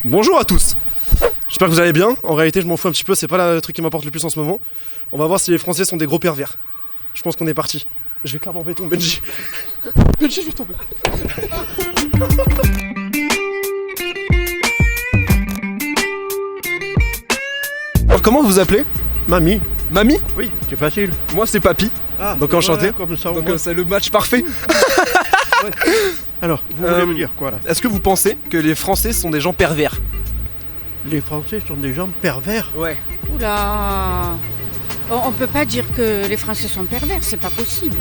Bonjour à tous. J'espère que vous allez bien. En réalité, je m'en fous un petit peu, c'est pas le truc qui m'importe le plus en ce moment. On va voir si les Français sont des gros pervers. Je pense qu'on est parti. Je vais clairement béton, Benji. Benji, je vais tomber. Alors, comment vous vous appelez? Mamie. Mamie? Oui, c'est facile. Moi, c'est Papy. Ah, donc enchanté. Comme ça, Donc c'est le match parfait. ouais. Alors, vous voulez me dire quoi là? Est-ce que vous pensez que les Français sont des gens pervers? Les Français sont des gens pervers? Ouais. Oula, on peut pas dire que les Français sont pervers, c'est pas possible.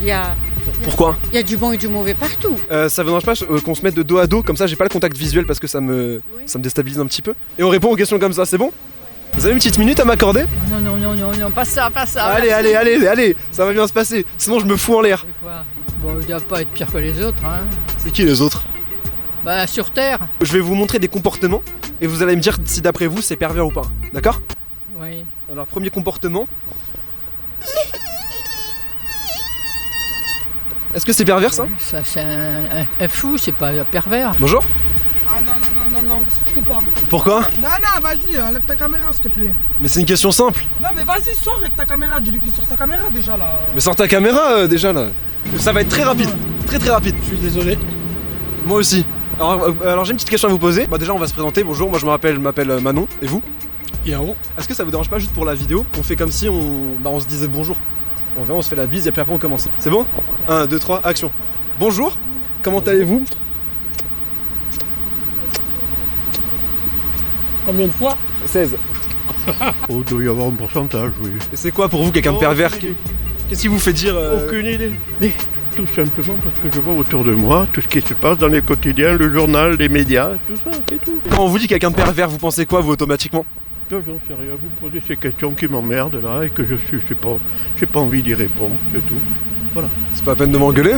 Pourquoi? Il y a du bon et du mauvais partout. Ça vous dérange pas qu'on se mette de dos à dos, comme ça j'ai pas le contact visuel parce que ça me déstabilise un petit peu. Et on répond aux questions comme ça, c'est bon? Vous avez une petite minute à m'accorder? Non, pas ça. Allez, ça va bien se passer, sinon je me fous en l'air. C'est quoi? Bon, il doit pas être pire que les autres, hein. C'est qui les autres? Bah, sur Terre. Je vais vous montrer des comportements et vous allez me dire si d'après vous c'est pervers ou pas, d'accord? Oui. Alors premier comportement. Est-ce que c'est pervers ça? Ça, c'est un fou, c'est pas un pervers. Bonjour. Ah non, surtout pas. Pourquoi? Non, vas-y, enlève ta caméra s'il te plaît. Mais c'est une question simple. Non, mais vas-y, sors avec ta caméra, dis-lui qu'il sort sa caméra déjà là. Mais sors ta caméra déjà là. Ça va être très rapide, très rapide. Je suis désolé. Moi aussi. Alors j'ai une petite question à vous poser. Bah déjà on va se présenter, bonjour, moi je m'appelle Manon, et vous? Yao. Est-ce que ça vous dérange pas juste pour la vidéo? On fait comme si on se disait bonjour. On vient, on se fait la bise et puis après on commence. C'est bon? 1, 2, 3, action. Bonjour, comment allez-vous? Combien de fois? 16. Oh, il doit y avoir un pourcentage, oui. Et c'est quoi pour vous quelqu'un de pervers? Qu'est-ce qui vous fait dire Aucune idée. Mais tout simplement parce que je vois autour de moi tout ce qui se passe dans les quotidiens, le journal, les médias, tout ça, c'est tout. Quand on vous dit quelqu'un de pervers, vous pensez quoi vous automatiquement? J'en sais rien, vous me posez ces questions qui m'emmerdent là et que j'ai pas envie d'y répondre, c'est tout. Voilà. C'est pas la peine de m'engueuler?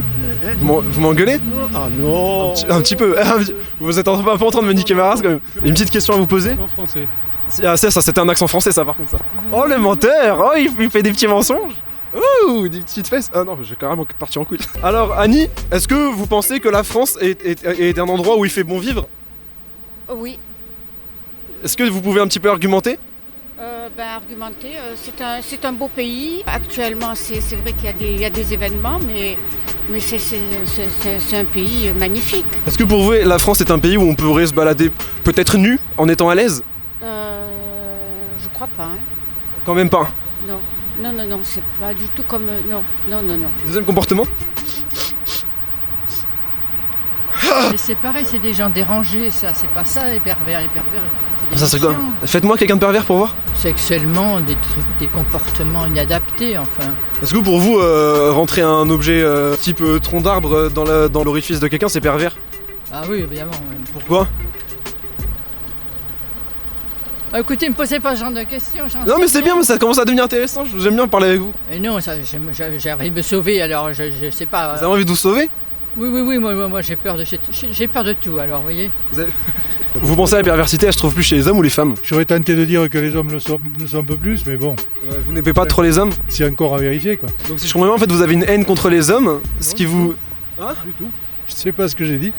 Vous m'engueulez? Ah non. Un petit peu. Vous êtes pas en train de me niquer ma race quand même. Une petite question à vous poser? En français. Ah ça c'était un accent français ça par contre ça. Oh le menteur! Oh il fait des petits mensonges! Ouh, des petites fesses! Ah non, j'ai carrément parti en couille. Alors Annie, est-ce que vous pensez que la France est un endroit où il fait bon vivre? Oui, Est-ce que vous pouvez un petit peu argumenter? argumenter, c'est un beau pays. Actuellement, c'est vrai qu'il y a des événements, mais c'est un pays magnifique. Est-ce que pour vous la France est un pays où on pourrait se balader peut-être nu en étant à l'aise? Je crois pas, hein. Quand même pas. Non, c'est pas du tout comme... Non. Deuxième comportement? Mais c'est pareil, c'est des gens dérangés, ça. C'est pas ça, les pervers. Les pervers, Ça serait quoi? Faites-moi quelqu'un de pervers pour voir. sexuellement, des trucs, des comportements inadaptés, enfin. Est-ce que pour vous, rentrer un objet type tronc d'arbre dans l'orifice de quelqu'un, c'est pervers? Ah oui, évidemment. Ouais. Pourquoi? Ah, écoutez, me posez pas ce genre de questions. Non mais c'est bien, mais ça commence à devenir intéressant, j'aime bien parler avec vous. Mais non, j'ai envie de me sauver, alors je sais pas. Vous avez envie de vous sauver? Oui, moi j'ai peur de tout, alors vous voyez. Vous pensez à la perversité, elle se trouve plus chez les hommes ou les femmes? J'aurais tenté de dire que les hommes le sont un peu plus, mais bon, Vous n'aimez pas trop les hommes? c'est encore à vérifier quoi. Donc si je comprends bien, en fait vous avez une haine contre les hommes, ce qui vous... Hein? Du tout. Je sais pas ce que j'ai dit.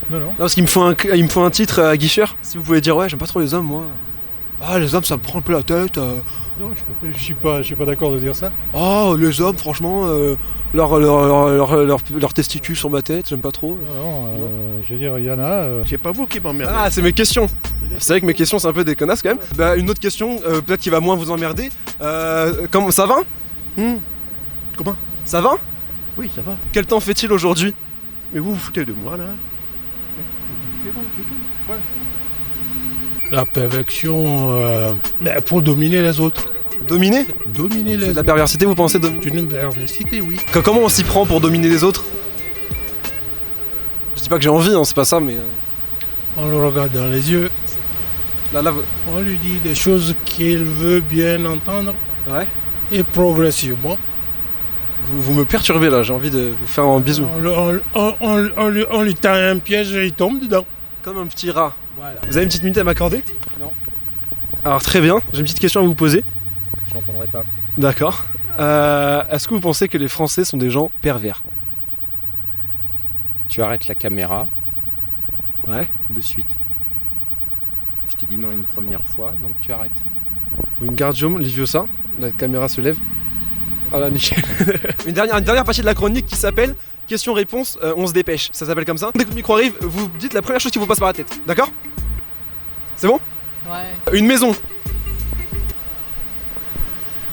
Non. Non, parce qu'il me faut un titre à Guicheur. Si vous pouvez dire ouais, j'aime pas trop les hommes moi. Ah les hommes ça me prend un peu la tête. Non, je suis pas d'accord de dire ça. Oh les hommes franchement, leurs testicules sur ma tête, j'aime pas trop. Non, je veux dire, il y en a. C'est pas vous qui m'emmerdez. Ah c'est mes questions. C'est vrai que mes questions c'est un peu des connasses quand même. Bah une autre question, peut-être qui va moins vous emmerder. Comment ça va? Comment? Ça va? Oui, ça va. Quel temps fait-il aujourd'hui? Mais vous vous foutez de moi là? C'est bon, c'est tout. Voilà. La perversion pour dominer les autres. Dominer? Dominer les C'est de la autres. perversité vous pensez C'est une perversité, oui. Comment on s'y prend pour dominer les autres? Je dis pas que j'ai envie, hein, c'est pas ça mais... On le regarde dans les yeux, Là, on lui dit des choses qu'il veut bien entendre Ouais. et progressivement. Vous me perturbez là, j'ai envie de vous faire un bisou. On lui tend un piège et il tombe dedans. Comme un petit rat. Voilà. Vous avez une petite minute à m'accorder? Non. Alors très bien, j'ai une petite question à vous poser. J'en prendrai pas. D'accord. Est-ce que vous pensez que les Français sont des gens pervers? Tu arrêtes la caméra, Ouais. De suite. Je t'ai dit non une première fois, donc tu arrêtes. Wingardium Leviosa. La caméra se lève. Ah là, nickel. une dernière partie de la chronique qui s'appelle question-réponse, on se dépêche. Ça s'appelle comme ça. Dès que le micro arrive, vous dites la première chose qui vous passe par la tête. D'accord? C'est bon? Ouais. Une maison.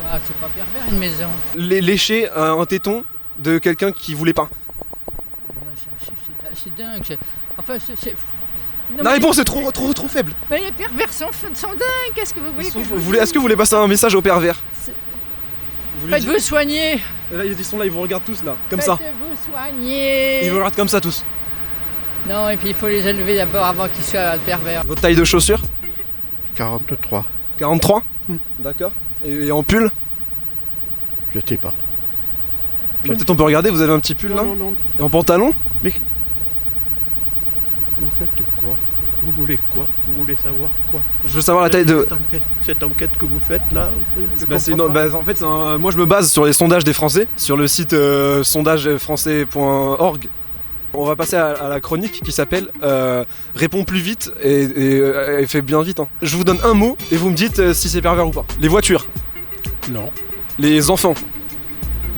Ah, c'est pas pervers une maison. Lécher un téton de quelqu'un qui voulait pas. C'est dingue. Enfin, c'est. Non, La mais- réponse est trop faible. Mais les pervers sont dingues. Qu'est-ce que vous voulez que je vous Est-ce que vous voulez passer un message aux pervers? C'est- Vous lui dites- Faites-vous soigner. Là, ils sont là, ils vous regardent tous là, comme ça. Faites-vous soigner. Ils vous regardent comme ça tous. Non, et puis il faut les élever d'abord avant qu'ils soient pervers. Votre taille de chaussures? 43. 43. D'accord. Et en pull? Je sais pas. Peut-être on peut regarder, vous avez un petit pull là? Non. Et en pantalon? Vous faites quoi? Vous voulez quoi? Vous voulez savoir quoi? Je veux savoir la taille de... Cette enquête que vous faites là? En fait, moi je me base sur les sondages des Français, sur le site sondagefrançais.org. On va passer à la chronique qui s'appelle Réponds plus vite et fait bien vite. Hein. Je vous donne un mot et vous me dites si c'est pervers ou pas. Les voitures, Non. les enfants,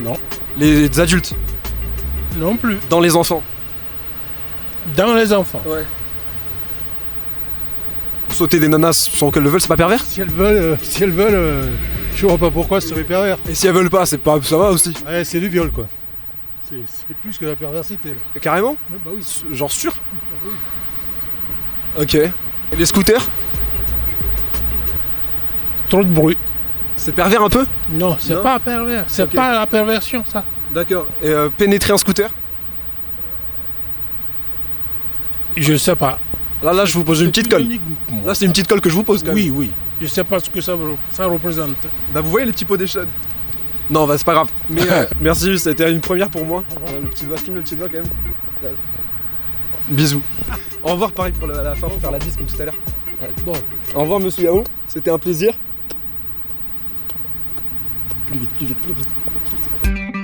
Non. les adultes, Non plus. dans les enfants. Dans les enfants. Ouais. Sauter des nanas sans qu'elles le veulent, c'est pas pervers? Si elles veulent, je vois pas pourquoi ce serait pervers. Et si elles veulent pas, c'est pas, ça va aussi. Ouais, c'est du viol quoi. C'est plus que la perversité. Carrément? Ouais, bah oui. Genre sûr? Ok. Et les scooters? Trop de bruit. C'est pervers un peu? Non, c'est Non. pas pervers. C'est Ok. pas la perversion, ça. D'accord. Et pénétrer un scooter? Je sais pas. Là, je vous pose une petite colle. Unique pour moi. Là, c'est une petite colle que je vous pose quand même. Oui. Je sais pas ce que ça représente. Bah, vous voyez les petits pots d'échelle? Non, bah, c'est pas grave. Mais merci, c'était une première pour moi. Le petit doigt, filme le petit doigt quand même. Bisous. Au revoir, pareil pour la fin, faut faire la bise comme tout à l'heure. Bon. Au revoir, monsieur Yao. C'était un plaisir. Plus vite, plus vite, plus vite.